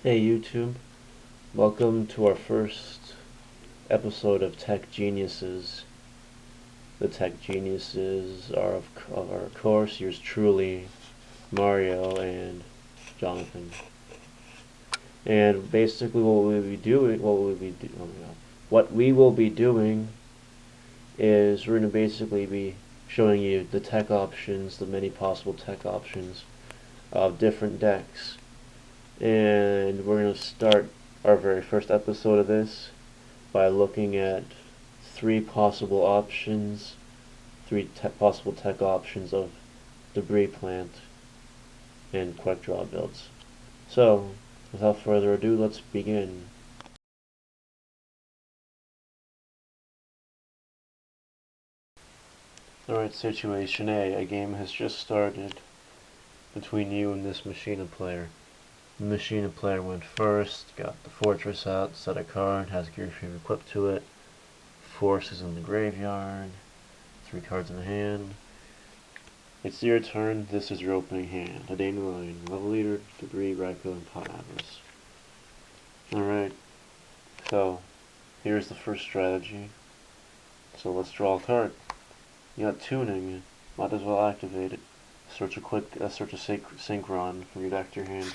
Hey YouTube, welcome to our first episode of Tech Geniuses. The Tech Geniuses are of our course yours truly, Mario and Jonathan. And basically what we will be doing is we're going to basically be showing you the tech options, the many possible tech options of different decks. And we're going to start our very first episode of this by looking at three possible possible tech options of Debris Plant and Quick Draw builds. So, without further ado, let's begin. Alright, situation A. A game has just started between you and this Machina player. The Machina player went first, got the Fortress out, set a card, has Gearshaver equipped to it, Force is in the graveyard, 3 cards in the hand. It's your turn, this is your opening hand. A Dandelion, Level Leader, Debris, Raikou, and Pot Avarice. Alright, so here's the first strategy. So let's draw a card. You got Tuning, might as well activate it. Search a Synchron from your deck to your hand.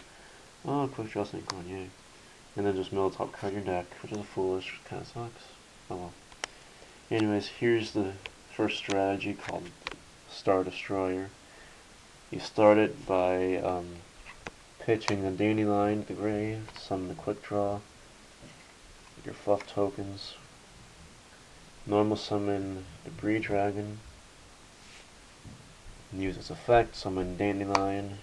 Oh, Quick Draw Synchron, yay. And then just mill top card your deck, which is foolish, kinda sucks. Oh well. Anyways, here's the first strategy called Star Destroyer. You start it by pitching a Dandelion to the grave, summon the Quick Draw, your fluff tokens, normal summon Debris Dragon, use its effect, summon Dandelion,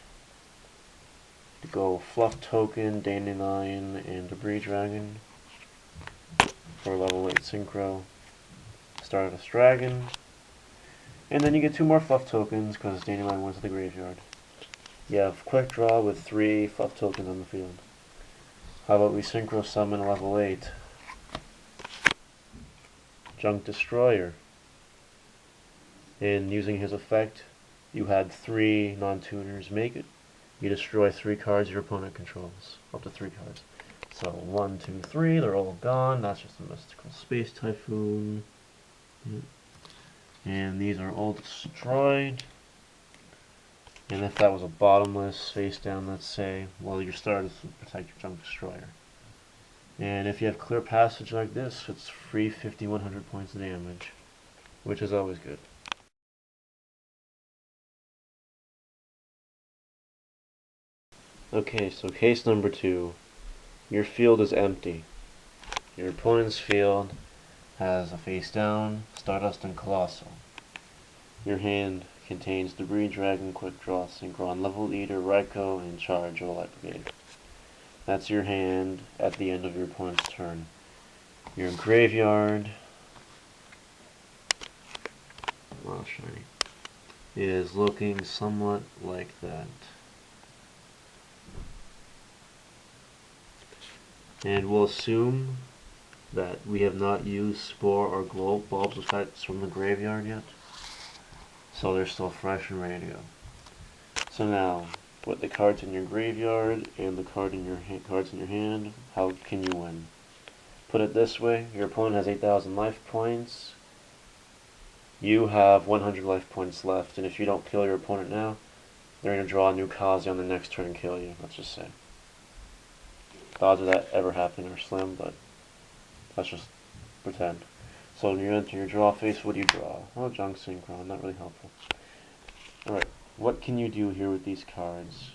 to go fluff token, Dandelion, and Debris Dragon for level 8 synchro. Stardust Dragon, and then you get 2 more fluff tokens because Dandelion went to the graveyard. You have Quick Draw with 3 fluff tokens on the field. How about we synchro summon a level 8 Junk Destroyer, and using his effect, you had 3 non-tuners make it. You destroy 3 cards your opponent controls, up to 3 cards. So 1, 2, 3, they're all gone. That's just a Mystical Space Typhoon. And these are all destroyed. And if that was a bottomless face down, let's say, well, your Stardust would protect your Junk Destroyer. And if you have Clear Passage like this, it's free 5100 points of damage, which is always good. Okay, so case number 2. Your field is empty. Your opponent's field has a face down, Stardust, and Colossal. Your hand contains Debris Dragon, Quick Draw, Synchron, Level Eater, Raikou, and Charge or Light Brigade. That's your hand at the end of your opponent's turn. Your graveyard, well, shiny, is looking somewhat like that. And we'll assume that we have not used Spore or Bulb's effects from the graveyard yet. So they're still fresh and ready to go. So now, with the cards in your graveyard and the cards in your hand, how can you win? Put it this way, your opponent has 8,000 life points. You have 100 life points left, and if you don't kill your opponent now, they're going to draw a new Kazi on the next turn and kill you, let's just say. The odds of that ever happening are slim, but let's just pretend. So when you enter your draw phase, what do you draw? Oh, Junk Synchron, not really helpful. Alright, what can you do here with these cards?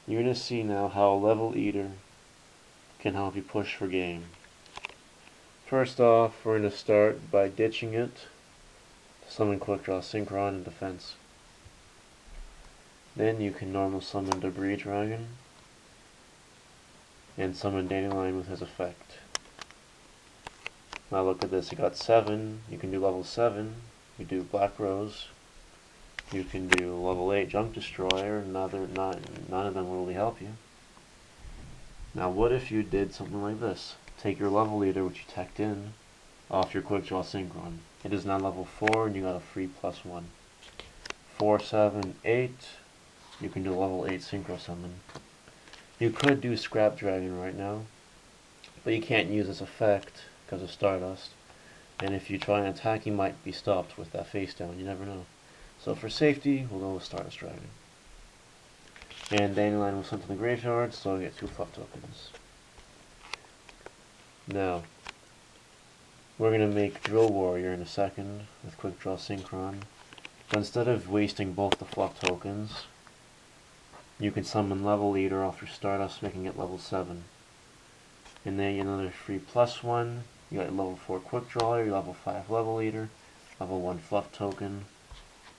You're going to see now how a Level Eater can help you push for game. First off, we're going to start by ditching it to summon Quick Draw Synchron in defense. Then you can normal summon Debris Dragon and summon Dandelion with his effect. Now look at this, you got 7, you can do level 7, you do Black Rose, you can do level 8 Junk Destroyer, none of them will really help you. Now what if you did something like this? Take your Level Leader, which you teched in, off your Quick Draw Synchron. It is now level 4 and you got a free +1. 4, 7, 8, you can do level 8 Synchro Summon. You could do Scrap Dragon right now, but you can't use this effect because of Stardust. And if you try and attack, you might be stopped with that face down. You never know. So for safety, we'll go with Stardust Dragon. And Dandelion was sent to the graveyard, so I get 2 fluff tokens. Now, we're going to make Drill Warrior in a second with Quick Draw Synchron. But instead of wasting both the fluff tokens, you can summon Level Leader off your Stardust, making it level 7. And then another free +1. You got level 4 Quick Draw, your level 5 Level Leader, level 1 Fluff Token,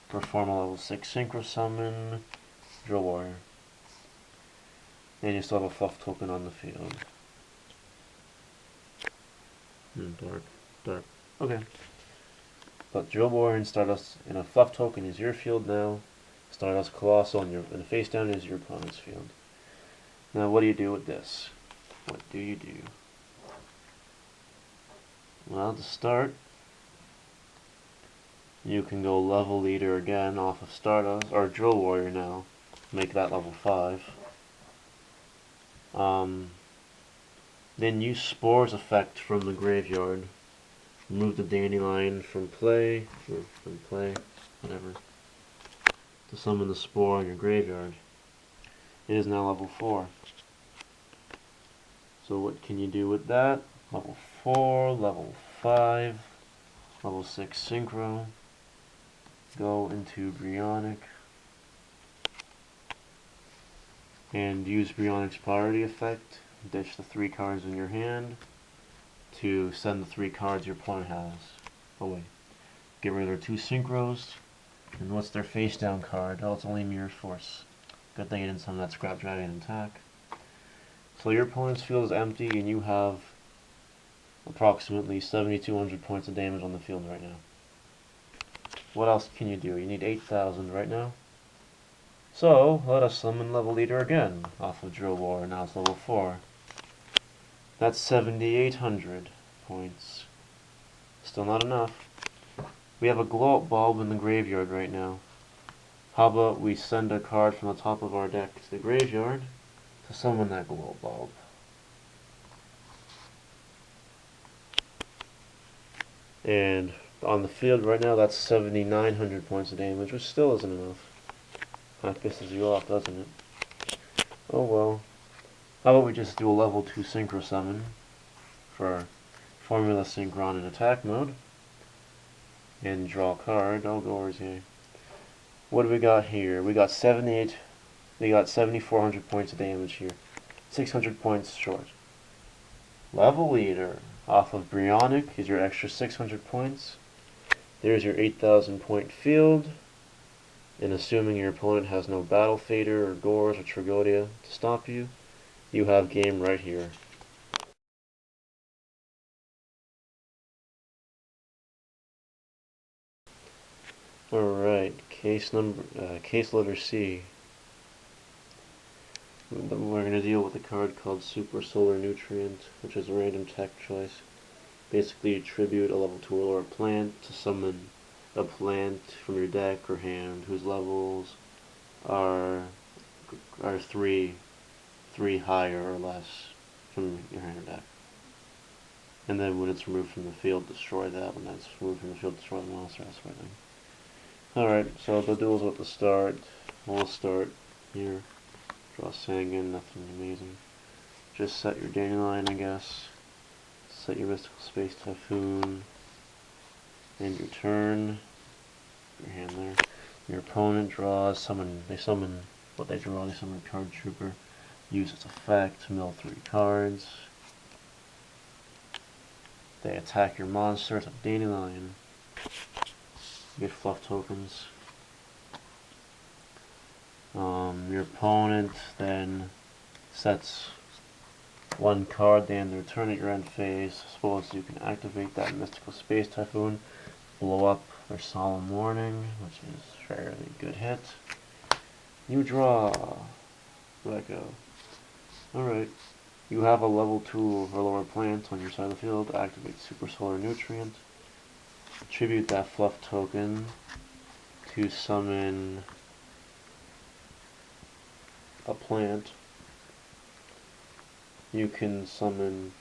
perform a level 6 Synchro Summon, Drill Warrior. And you still have a Fluff Token on the field. Dark. Okay. But Drill Warrior and Stardust and a Fluff Token is your field now. Stardust Colossal and a face down is your opponent's field. Now what do you do with this? What do you do? Well, to start, you can go Level Leader again off of Stardust, or Drill Warrior now. Make that level 5. Then use Spore's effect from the graveyard. Remove the Dandelion from play, whatever, to summon the Spore in your graveyard. It is now level 4. So what can you do with that? Level 4, level 5, level 6 Synchro. Go into Brionac. And use Brionic's priority effect. Ditch the 3 cards in your hand to send the 3 cards your opponent has away. Get rid of their 2 Synchros. And what's their face down card? Oh, it's only Mirror Force. Good thing you didn't summon that Scrap Dragon attack. So your opponent's field is empty and you have approximately 7,200 points of damage on the field right now. What else can you do? You need 8,000 right now. So let us summon Level Leader again off of Drill War. Now it's level 4. That's 7,800 points. Still not enough. We have a Glow Up Bulb in the graveyard right now. How about we send a card from the top of our deck to the graveyard to summon that Glow Up Bulb. And on the field right now, that's 7,900 points of damage, which still isn't enough. That pisses you off, doesn't it? Oh well. How about we just do a level 2 Synchro Summon for Formula Synchron in attack mode. And draw a card. Oh, Gore's here. What do we got here? We got 7,400 points of damage here. 600 points short. Level Leader off of Brionac is your extra 600 points. There's your 8,000 point field. And assuming your opponent has no Battle Fader or Gores or Tragoedia to stop you, you have game right here. Alright, case letter C. We're going to deal with a card called Super Solar Nutrient, which is a random tech choice. Basically, you tribute a level 2 or a plant to summon a plant from your deck or hand whose levels are 3 higher or less from your hand or deck. And then when it's removed from the field, destroy that. When that's removed from the field, destroy the monster, that sort of thing. Alright, so the duel's at the start. We'll start here. Draw Sangan, nothing amazing. Just set your Dandelion, I guess. Set your Mystical Space Typhoon. End your turn. Your hand there. Your opponent draws, they summon what they draw, they summon a Card Trooper. Use its effect to mill 3 cards. They attack your monster, it's a Dandelion. You get fluff tokens. Your opponent then sets 1 card at the end of their turn at your end phase. Suppose you can activate that Mystical Space Typhoon, blow up their Solemn Warning, which is a fairly good hit. You draw. Let go. Alright. You have a level 2 or lower plant on your side of the field. Activate Super Solar Nutrient. Attribute that fluff token to summon a plant. you can summon.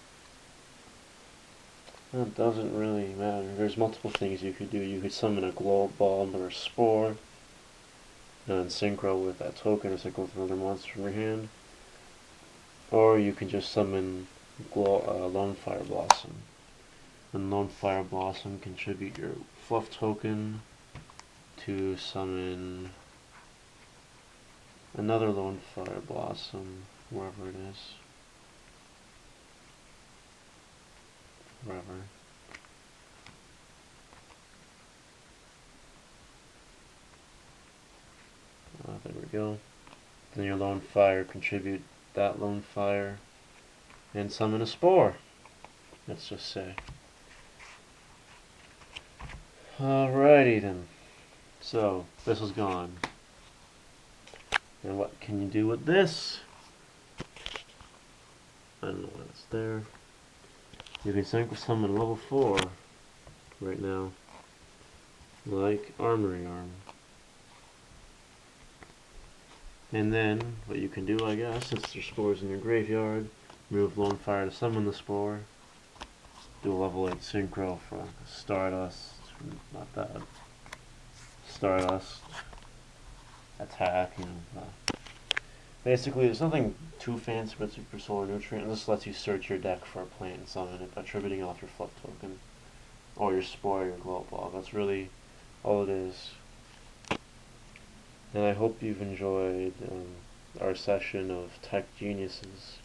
It doesn't really matter. There's multiple things you could do. You could summon a glow bomb or a spore, and synchro with that token or synchro with another monster from your hand. Or you can just summon Lone Fire Blossom. And Lone Fire Blossom contribute your fluff token to summon another Lone Fire Blossom, wherever it is. Wherever. There we go. Then your Lone Fire contribute that Lone Fire and summon a spore. Let's just say. Alrighty then. So, this is gone. And what can you do with this? I don't know why it's there. You can synchro summon level 4 right now. Like Armory Arm. And then, what you can do, I guess, since there's spores in your graveyard, move Lone Fire to summon the spore. Do a level 8 synchro for Stardust. Not bad. Stardust. Attack, you know. Basically, there's nothing too fancy about Super Solar Nutrient. This lets you search your deck for a plant and summon it by attributing off your fluff token. Or your spore or your glow ball. That's really all it is. And I hope you've enjoyed our session of Tech Geniuses.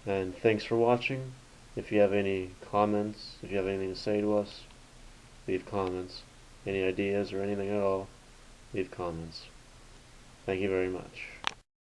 And thanks for watching. If you have any comments, if you have anything to say to us, leave comments. Any ideas or anything at all, leave comments. Thank you very much.